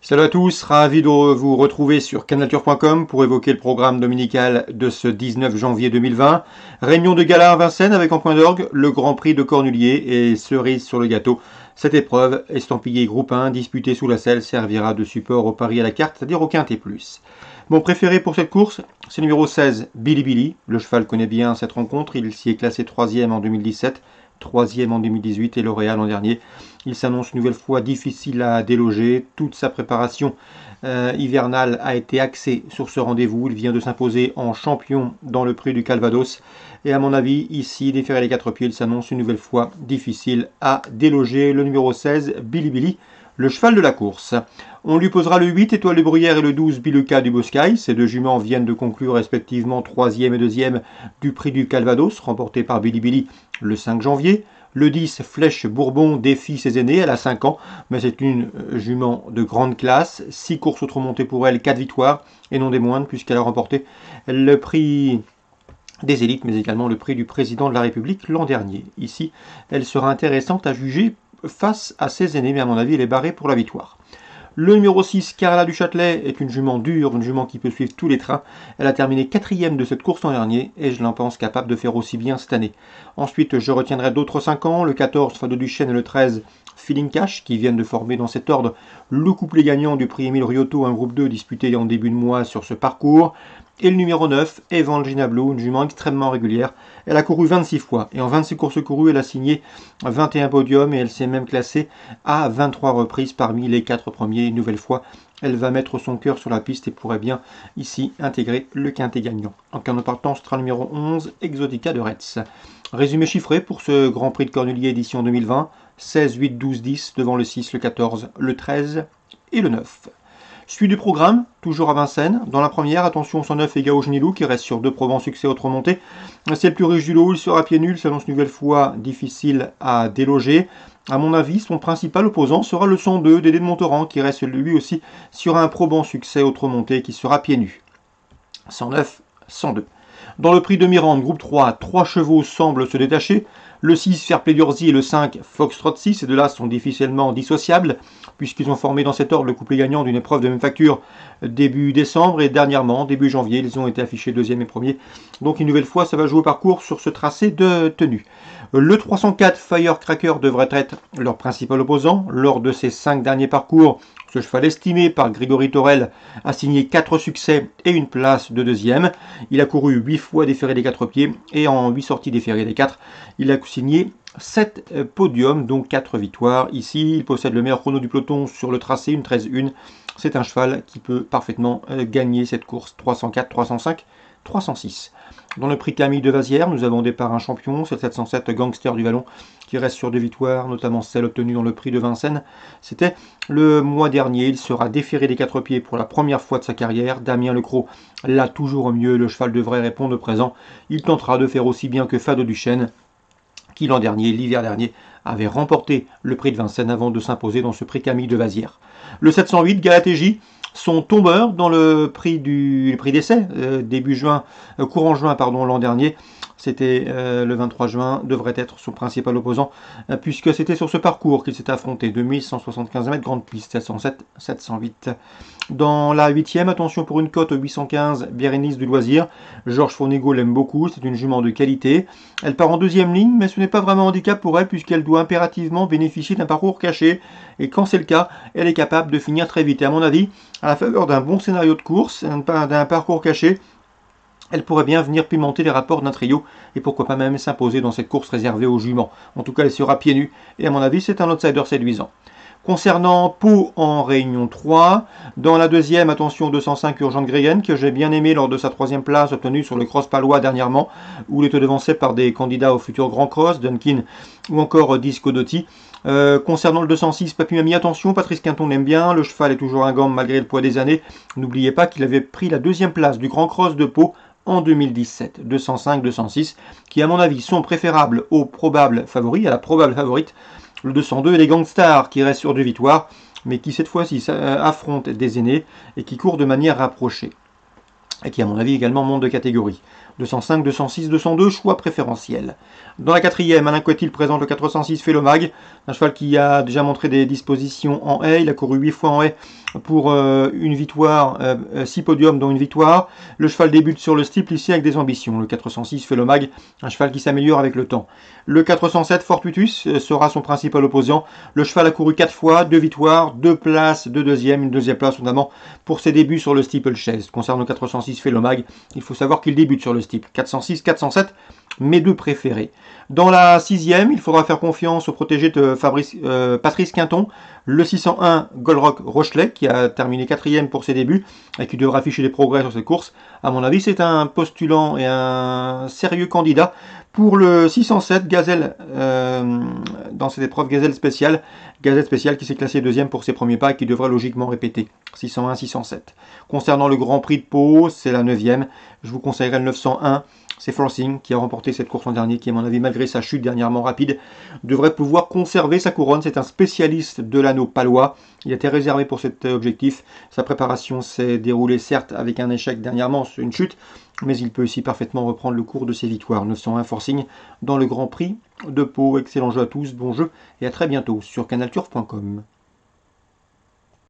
Salut à tous, ravi de vous retrouver sur canalture.com pour évoquer le programme dominical de ce 19 janvier 2020. Réunion de gala à Vincennes avec en point d'orgue le Grand Prix de Cornulier et cerise sur le gâteau. Cette épreuve, estampillée groupe 1, disputée sous la selle, servira de support au pari à la carte, c'est-à-dire au quintet plus. Mon préféré pour cette course, c'est le numéro 16, Billy Billy. Le cheval connaît bien cette rencontre, il s'y est classé 3e en 2017. 3e en 2018 et lauréat l'an dernier. Il s'annonce une nouvelle fois difficile à déloger. Toute sa préparation hivernale a été axée sur ce rendez-vous. Il vient de s'imposer en champion dans le prix du Calvados. Et à mon avis, ici, déférer les 4 pieds, il s'annonce une nouvelle fois difficile à déloger. Le numéro 16, Billy Billy, le cheval de la course. On lui posera le 8, Étoile de Bruyère, et le 12, Biluca du Boscaï. Ces deux juments viennent de conclure respectivement 3e et 2e du prix du Calvados, remporté par Billy Billy le 5 janvier. Le 10, Flèche Bourbon, défie ses aînés, elle a 5 ans, mais c'est une jument de grande classe. 6 courses autres pour elle, 4 victoires, et non des moindres, puisqu'elle a remporté le prix des élites, mais également le prix du président de la République l'an dernier. Ici, elle sera intéressante à juger face à ses aînés, mais à mon avis, elle est barrée pour la victoire. Le numéro 6, Carla du Châtelet, est une jument dure, une jument qui peut suivre tous les trains. Elle a terminé 4e de cette course l'an dernier et je l'en pense capable de faire aussi bien cette année. Ensuite, je retiendrai d'autres 5 ans, le 14, Fado Duchesne et le 13, Feeling Cash, qui viennent de former dans cet ordre le couplet gagnant du prix Émile Riotto, un groupe 2 disputé en début de mois sur ce parcours. Et le numéro 9, Evangelina Blue, une jument extrêmement régulière. Elle a couru 26 fois et en 26 courses courues, elle a signé 21 podiums et elle s'est même classée à 23 reprises parmi les 4 premiers. Une nouvelle fois, elle va mettre son cœur sur la piste et pourrait bien ici intégrer le quintet gagnant. En cas de partant, ce sera le numéro 11, Exotica de Retz. Résumé chiffré pour ce Grand Prix de Cornulier édition 2020, 16, 8, 12, 10 devant le 6, le 14, le 13 et le 9. Suite du programme, toujours à Vincennes. Dans la première, attention 109 et Gao Genilou qui reste sur 2 probants succès autre montée. C'est le plus riche du lot, il sera pieds nuls, s'annonce une nouvelle fois difficile à déloger. À mon avis, son principal opposant sera le 102 Dédé de Montauran qui reste lui aussi sur un probant succès autre montée qui sera pieds nus. 109, 102. Dans le prix de Mirande, groupe 3, 3 chevaux semblent se détacher. Le 6, Fairplay d'Urzy et le 5, Foxtrot 6, ces deux-là sont difficilement dissociables, puisqu'ils ont formé dans cet ordre le couplet gagnant d'une épreuve de même facture début décembre, et dernièrement, début janvier, ils ont été affichés 2e et 1er. Donc une nouvelle fois, ça va jouer au parcours sur ce tracé de tenue. Le 304, Firecracker, devrait être leur principal opposant. Lors de ces 5 derniers parcours, ce cheval estimé par Grégory Torel a signé 4 succès et une place de 2e. Il a couru 8 fois déféré des 4 pieds et en 8 sorties déférées des 4. Il a signé 7 podiums, donc 4 victoires. Ici, il possède le meilleur chrono du peloton sur le tracé, une 13-1. C'est un cheval qui peut parfaitement gagner cette course. 304, 305, 306. Dans le prix Camille de Vazières, nous avons départ un champion, c'est le 707 Gangster du Vallon, qui reste sur 2 victoires, notamment celle obtenue dans le prix de Vincennes. C'était le mois dernier, il sera déféré des 4 pieds pour la première fois de sa carrière. Damien Lecros l'a toujours au mieux, le cheval devrait répondre présent. Il tentera de faire aussi bien que Fado Duchesne, qui l'hiver dernier, avait remporté le prix de Vincennes avant de s'imposer dans ce prix Camille de Vazières. Le 708 Galatégie, son tombeur dans le prix d'essai, courant juin l'an dernier. C'était le 23 juin, devrait être son principal opposant, puisque c'était sur ce parcours qu'il s'est affronté. 2175 mètres, grande piste, 707, 708. Dans la 8e, attention pour une cote 815, Bérénice du Loisir. Georges Fournigo l'aime beaucoup, c'est une jument de qualité. Elle part en 2e ligne, mais ce n'est pas vraiment un handicap pour elle, puisqu'elle doit impérativement bénéficier d'un parcours caché. Et quand c'est le cas, elle est capable de finir très vite. Et à mon avis, à la faveur d'un bon scénario de course, d'un parcours caché, elle pourrait bien venir pimenter les rapports d'un trio et pourquoi pas même s'imposer dans cette course réservée aux juments. En tout cas, elle sera pieds nus et à mon avis, c'est un outsider séduisant. Concernant Pau en Réunion 3, dans la 2e, attention 205 Urgente Gréguen, que j'ai bien aimé lors de sa 3e place obtenue sur le Cross Palois dernièrement, où il était devancé par des candidats au futur Grand Cross, Dunkin ou encore Disco Dotti. Concernant le 206, Papy Mamie, attention, Patrice Quinton l'aime bien, le cheval est toujours un gamme malgré le poids des années. N'oubliez pas qu'il avait pris la 2e place du Grand Cross de Pau en 2017, 205, 206, qui à mon avis sont préférables aux probables favoris, à la probable favorite, le 202 et les Gangstar qui restent sur 2 victoires, mais qui cette fois-ci affrontent des aînés et qui courent de manière rapprochée. et qui à mon avis également monte de catégorie. 205, 206, 202, choix préférentiel. Dans la quatrième, Alain Coetil présente le 406 Felomag, un cheval qui a déjà montré des dispositions en haie. Il a couru 8 fois en haie pour une victoire, 6 podiums dont une victoire. Le cheval débute sur le steeple ici avec des ambitions. Le 406 Felomag, un cheval qui s'améliore avec le temps. Le 407 Fortutus sera son principal opposant. Le cheval a couru 4 fois, 2 victoires, 2 places de deuxième, une deuxième place notamment pour ses débuts sur le steeplechase. Concernant le 406 Felomag, il faut savoir qu'il débute sur le steeple. 406, 407, mes deux préférés. Dans la sixième, il faudra faire confiance au protégé de Patrice Quinton, le 601 Goldrock Rochelet, qui a terminé quatrième pour ses débuts et qui devra afficher des progrès sur cette course. À mon avis, c'est un postulant et un sérieux candidat pour le 607 Gazelle dans cette épreuve Gazelle spéciale qui s'est classé deuxième pour ses premiers pas et qui devrait logiquement répéter 601-607. Concernant le Grand Prix de Pau, c'est la 9e. Je vous conseillerais le 901. C'est Forcing qui a remporté cette course l'an dernier, qui à mon avis, malgré sa chute dernièrement rapide, devrait pouvoir conserver sa couronne. C'est un spécialiste de l'anneau palois. Il a été réservé pour cet objectif. Sa préparation s'est déroulée certes avec un échec dernièrement, une chute, mais il peut aussi parfaitement reprendre le cours de ses victoires. 901 Forcing dans le Grand Prix de Pau. Excellent jeu à tous, bon jeu et à très bientôt sur canalturf.com.